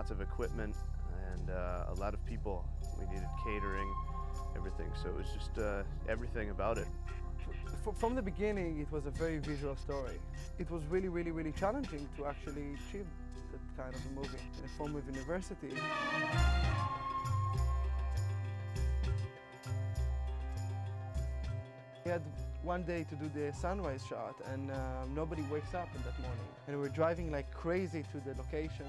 Lots of equipment and a lot of people. We needed catering, everything. So it was just everything about it. From the beginning, it was a very visual story. It was really challenging to actually achieve that kind of a movie in a form of university. We had one day to do the sunrise shot, and nobody wakes up in that morning. And we're driving like crazy to the location.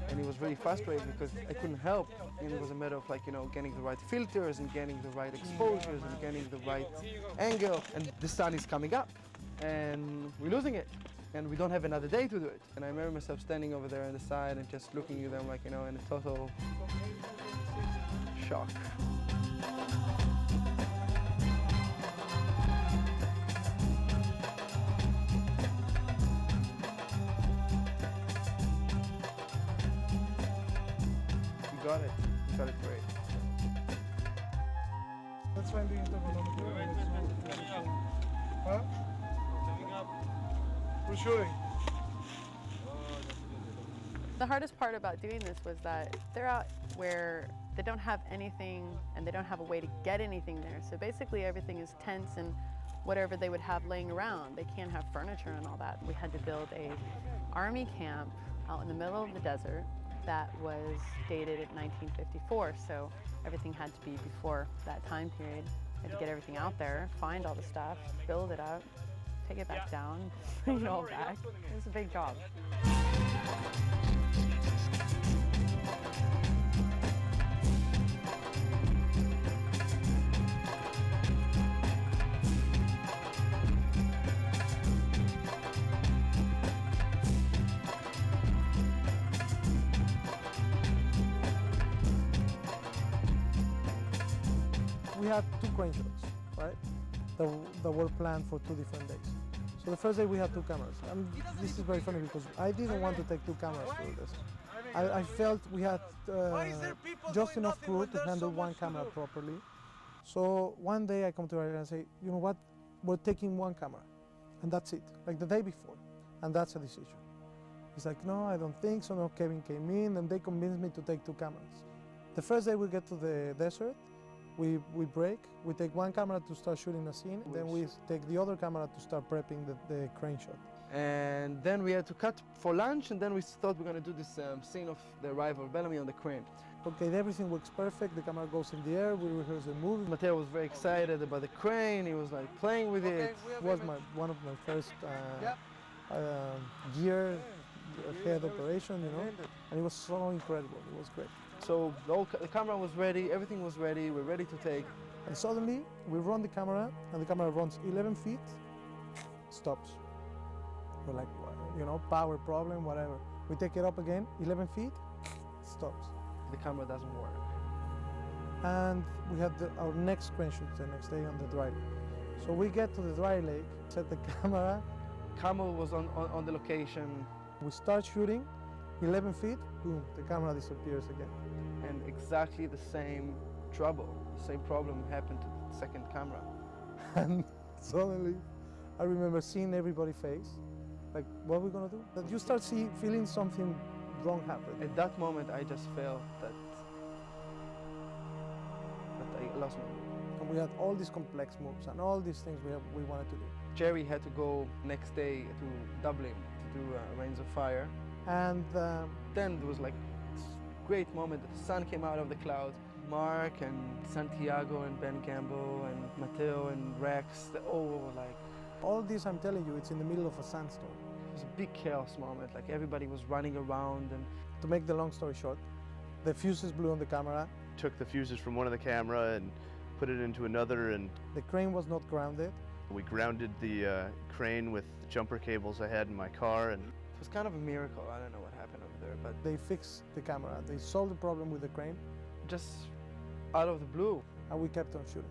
And it was really frustrating because I couldn't help. And it was a matter of getting the right filters and getting the right exposures and getting the right angle. And the sun is coming up and we're losing it. And we don't have another day to do it. And I remember myself standing over there on the side and just looking at them in a total shock. You got it great. Let's find the intervalometer. Huh? Coming up. We're shooting. The hardest part about doing this was that they're out where they don't have anything and they don't have a way to get anything there. So basically everything is tents and whatever they would have laying around. They can't have furniture and all that. We had to build a army camp out in the middle of the desert that was dated at 1954. So everything had to be before that time period. We had to get everything out there, find all the stuff, build it up, take it back down, bring it all back. It was a big job. We had 2 crane shots, right? That were planned for 2 different days. So the first day we had 2 cameras. And this is very funny because I didn't want to take 2 cameras for this. I felt we had just enough crew to handle 1 camera properly. So one day I come to Ariel and say, you know what, we're taking 1 camera. And that's it, like the day before. And that's a decision. He's like, no, I don't think so. No, Kevin came in and they convinced me to take 2 cameras. The first day we get to the desert, we break, we take 1 camera to start shooting a scene, then we take the other camera to start prepping the crane shot. And then we had to cut for lunch, and then we thought we're going to do this scene of the arrival of Bellamy on the crane. Okay, everything works perfect, the camera goes in the air, we rehearse the movie. Matteo was very excited about the crane, he was like playing with it. It was one of my first gear head operation, you know, and it was so incredible, it was great. So the camera was ready, everything was ready, we're ready to take. And suddenly we run the camera, and the camera runs 11 feet, stops. We're like, you know, power problem, whatever. We take it up again, 11 feet, stops. The camera doesn't work. And we had our next crane shoot the next day on the dry lake. So we get to the dry lake, set the camera. Camel was on the location. We start shooting, 11 feet, boom, the camera disappears again. And exactly the same trouble, the same problem happened to the second camera. And suddenly, I remember seeing everybody's face, like, what are we gonna do? That you start feeling something wrong happen. At that moment, I just felt that I lost my mood. And we had all these complex moves and all these things we wanted to do. Jerry had to go next day to Dublin to do Rains of Fire. And then there was like this great moment. The sun came out of the clouds. Mark and Santiago and Ben Gamble and Matteo and Rex, they all were like... All this, I'm telling you, it's in the middle of a sandstorm. It was a big chaos moment, like everybody was running around. And to make the long story short, the fuses blew on the camera. Took the fuses from one of the camera and put it into another, and the crane was not grounded. We grounded the crane with the jumper cables I had in my car, and it was kind of a miracle. I don't know what happened over there, but they fixed the camera. They solved the problem with the crane. Just out of the blue. And we kept on shooting.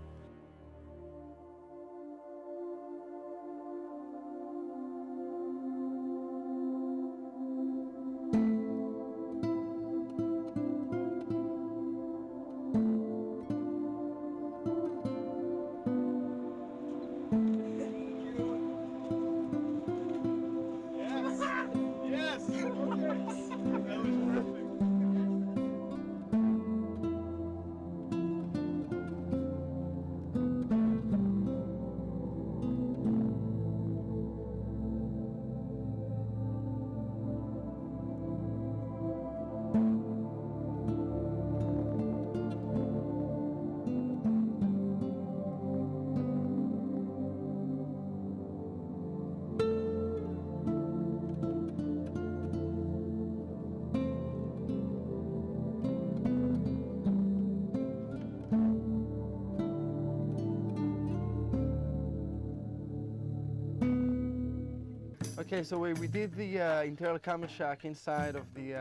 Okay, so we did the internal camel shack inside of the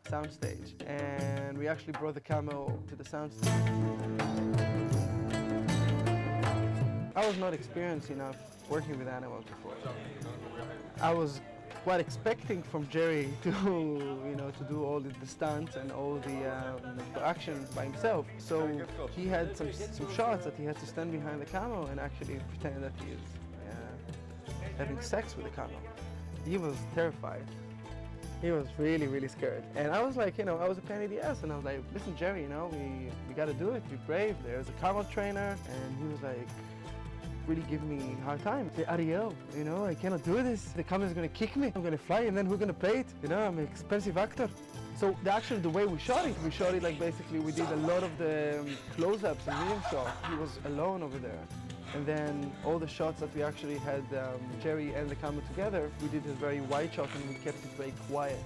soundstage, and we actually brought the camel to the soundstage. I was not experienced enough working with animals before. I was quite expecting from Jerry to, to do all the stunts and all the action by himself. So he had some shots that he had to stand behind the camel and actually pretend that he is having sex with the camel. He was terrified. He was really, really scared. And I was like, I was a pain in the ass, and I was like, listen, Jerry, we got to do it. Be brave. There's a camel trainer, and he was like, really giving me a hard time. Say, Ariel, I cannot do this. The camera's gonna kick me. I'm gonna fly, and then who's gonna pay it? I'm an expensive actor. So the way we shot it like basically we did a lot of the close-ups and medium shots. He was alone over there. And then all the shots that we actually had Jerry and the camera together, we did a very wide shot and we kept it very quiet.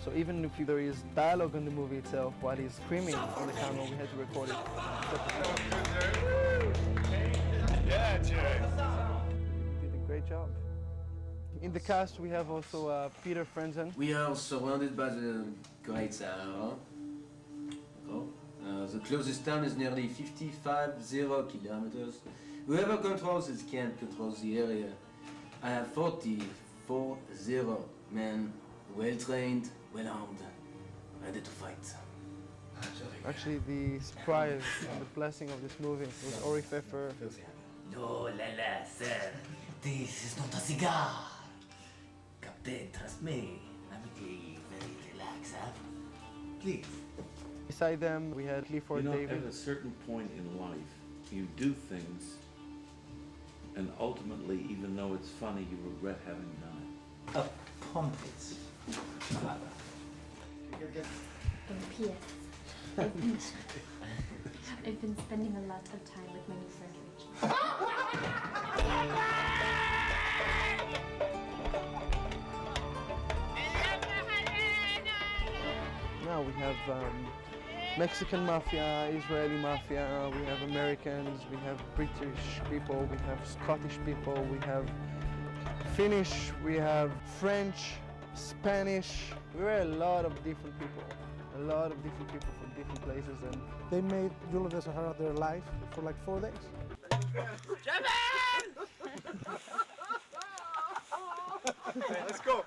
So even if there is dialogue in the movie itself while he's screaming on the camera, we had to record it. Yeah, Jerry. You did a great job. In the cast, we have also Peter Frenzen. We are surrounded by the Great Sahara. The closest town is nearly 50 kilometers. Whoever controls it can't control the area. I have 40 men, well trained, well armed, ready to fight. Actually, the surprise and the blessing of this movie was Ori Pfeffer. No, Lala, sir. This is not a cigar. Captain, trust me. I'm very relaxed, huh? Please. Beside them, we had Clifford David. At a certain point in life, you do things, and ultimately, even though it's funny, you regret having done it. A pumpet. BTS. I've been spending a lot of time with my new friend Rachel. Now we have Mexican mafia, Israeli mafia, we have Americans, we have British people, we have Scottish people, we have Finnish, we have French, Spanish. We're a lot of different people. A lot of different people from different places, and They made Jewel of the Sahara their life for like 4 days. Let's go.